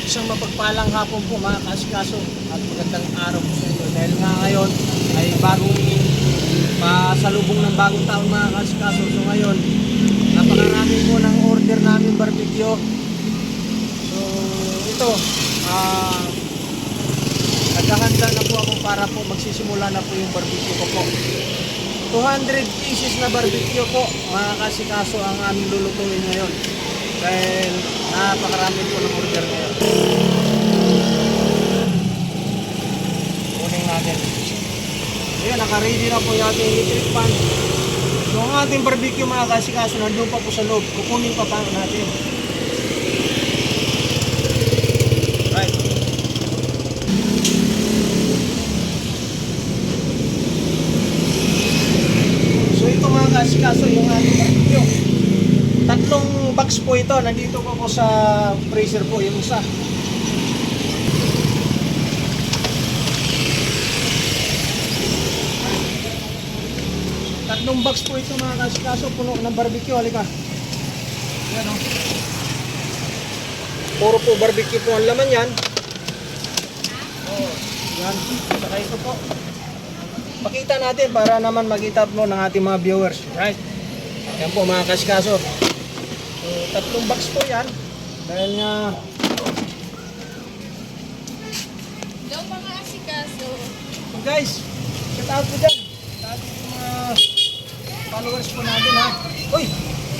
Isang mapagpalang hapon po mga kaasikaso at magandang araw po sa inyo. Dahil nga ngayon ay bagong pasalubong ng bagong taon mga kaasikaso. So ngayon, napakarami po ng order namin barbecue. So ito, naghahanda na po ako para po magsisimula na po yung barbecue ko po. 200 pieces na barbecue po mga kaasikaso ang aming lulutuin ngayon. Dahil napakarami po ng order ngayon. Kunin natin. Ayan, naka-ready na po yung ating electric pan. So ang ating barbecue mga kasikaso nandun pa po sa loob. Kukunin pa natin. Right. So ito mga kasikaso yung ating barbecue. Tatlong box po ito. Nandito po sa freezer po yung isa. Tatlong box po ito mga kasikaso. Puno ng barbecue. Halika. Yan o. Puro po barbecue po ang laman yan. Oh, yan. Saka ito po. Pakita natin para naman makita po ng ating mga viewers. Right? Yan po mga kasikaso. So, tatlong box po yan. Dahil nga Daw mga asikaso. so guys, shout out po dyan. Shout out yung mga followers po natin ha. Uy!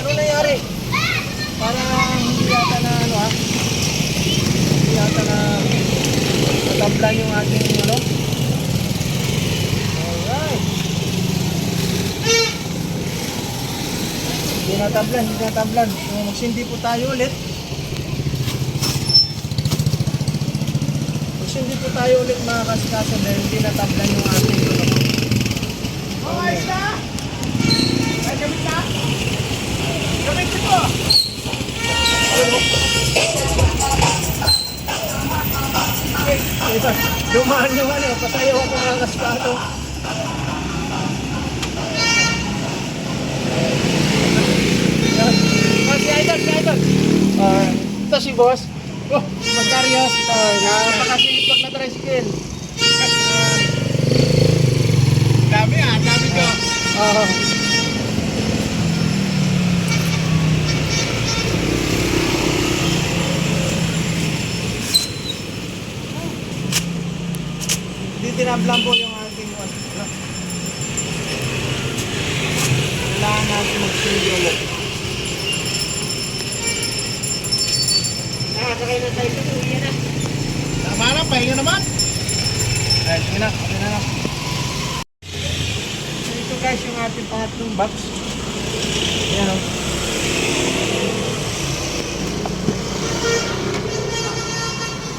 Ano nangyari? Para hindi yata na ano ha. Hindi yata na natablan yung ating ano. Alright. Hindi natablan. So magsindi po tayo ulit. Magsindi po tayo ulit mga kasikaso dahil hindi natablan yung ating ano. Okay, isa! Ay, gamit na! Gamit ito! Ito, dumaan yung ano, pasayaw ako mga kasikaso. Si Idol. Ito si boss. Oh, mag-carios. Napakasipag na tricycle. Dami ko. Oo. Tinablan po yung ating one. Kailangan natin mag-sindi ulit. Nakakakay na tayo ito. Uwi na. Tama na, pahinga naman. Ay, sige na. Okay na lang. So ito guys yung ating pangatlong box. Ayan o.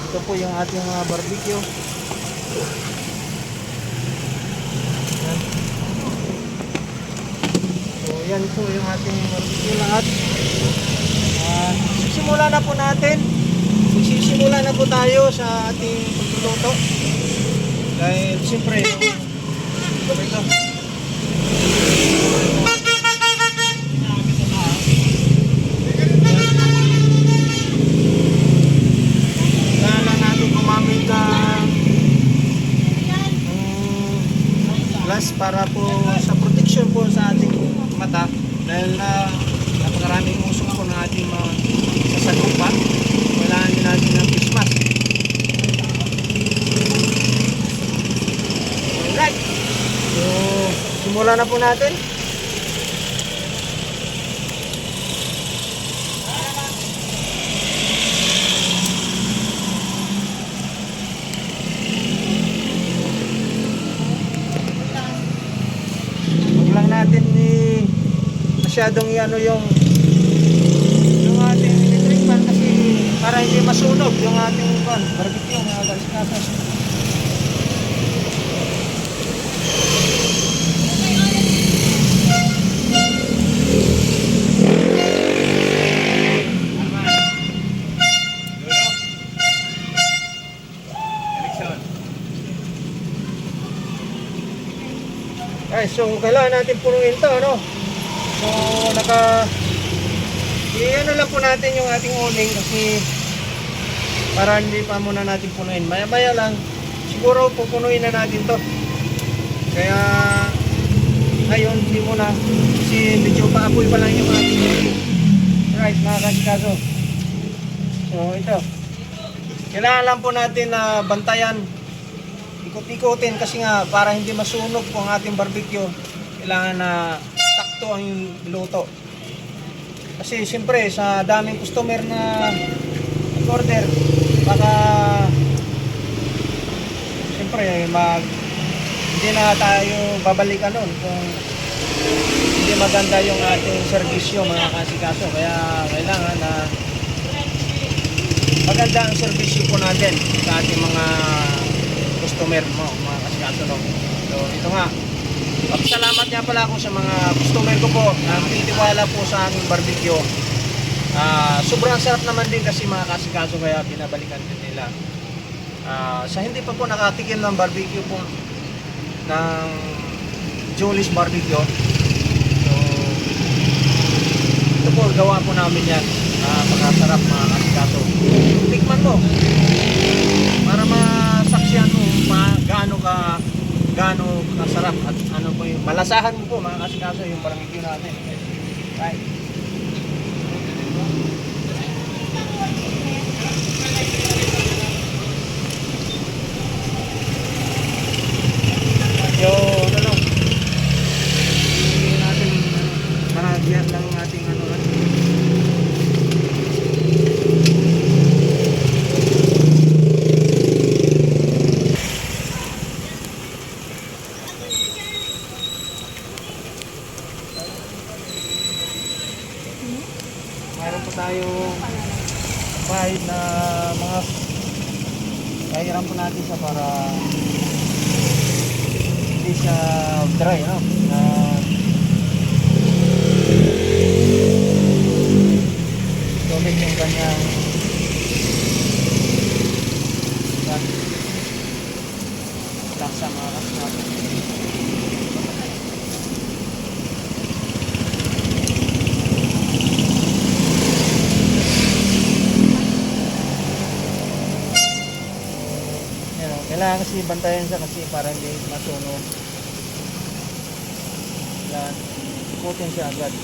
Ito po yung ating mga barbecue. Ayan. So yan po yung ating barbecue lahat. Sisimula na po natin. Magsisimula na po tayo sa ating pagluluto. Dahil siyempre ito. Kailangan natin gumamit ng glass para po sa protection po sa ating mata. Dahil napakaraming usok po ng ating mga sasagupan. Kailangan din natin ng face mask. Alright. So, simulan na po natin. Huwag lang natin masyadong ano yung ating electric fan kasi para hindi masunog yung ating barbecue mga kasikaso. Ay, so kailangan natin punuin ito, ano? So, i-ano lang po natin yung ating uling kasi para hindi pa muna natin punuin. Maya-maya lang, siguro pupunuin na natin to. Kaya ngayon, hindi muna. Kasi medyo paapoy pa lang yung ating right, mga kasikaso. So ito, kailangan lang po natin na bantayan, ikot-ikotin kasi nga para hindi masunog po ang ating barbecue. Kailangan na sakto ang luto. Kasi siyempre sa daming customer na order, baka siyempre hindi na tayo babalikan nun kung hindi maganda yung ating serbisyo, mga kasikaso. Kaya kailangan na maganda ang serbisyo po natin sa ating mga customer mo, mga kasikaso. No? So ito nga, salamat nga pala ako sa mga customer ko po na titiwala po sa aming barbecue. Sobrang sarap naman din kasi, mga kasikaso, kaya binabalikan din nila. Sa hindi pa po nakatikim ng barbecue po ng Julie's Barbecue, so ito po, gawa po namin yan. Pagkasarap, mga kasikaso. Tikman mo para masaksihan mo gaano kasarap at ano po yung malasahan mo po, mga kasikaso, yung barbecue natin. Right. Yo, ano lang. Hindi natin maragyan lang ang ating ano lang. Mayroon po tayong kahit na mga kahiram po natin siya para hindi siya dry, no? Gamit yung kanyang laksa, mga kasinato. Kailangan kasi bantayan siya kasi para hindi masunog. Kailangan ikutin siya agad.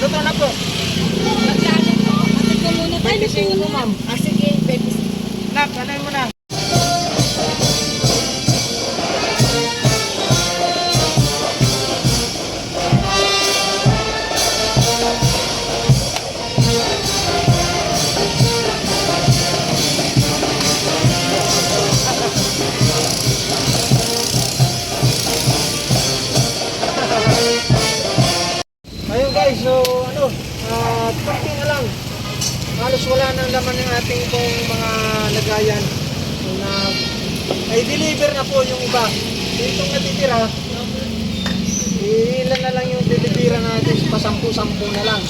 Luto na po. Magkano po? Atid ko muna tayo. 25 po, ma'am. Sige, baby. Nak, ano mo na? Ayun guys, so ano, konti na lang. Halos wala nang laman ng ating pong mga lagayan. So, ay deliver na po yung iba. So, itong natitira, ilan na lang yung delivery natin, pasampu-sampu na lang.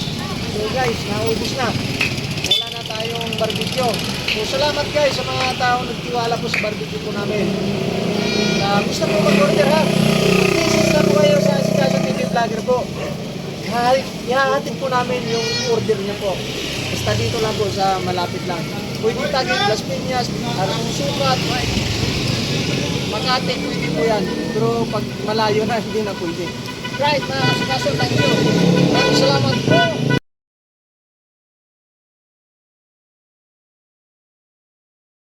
So guys, naubos na. Wala na tayong barbecue. So salamat guys sa mga taong nagtiwala po sa barbecue po namin. Gusto mo mag-order ha? Please na po kayo sa Asikaso TV Vlogger po. Ihahatid po namin yung order niyo po. Basta dito lang po sa malapit lang. Pwede Taguig, Las Piñas, Arang Sukat, Makati, pwede po yan. Pero pag malayo na, hindi na pwede. Right, mga Asikaso, thank you. Maraming salamat po.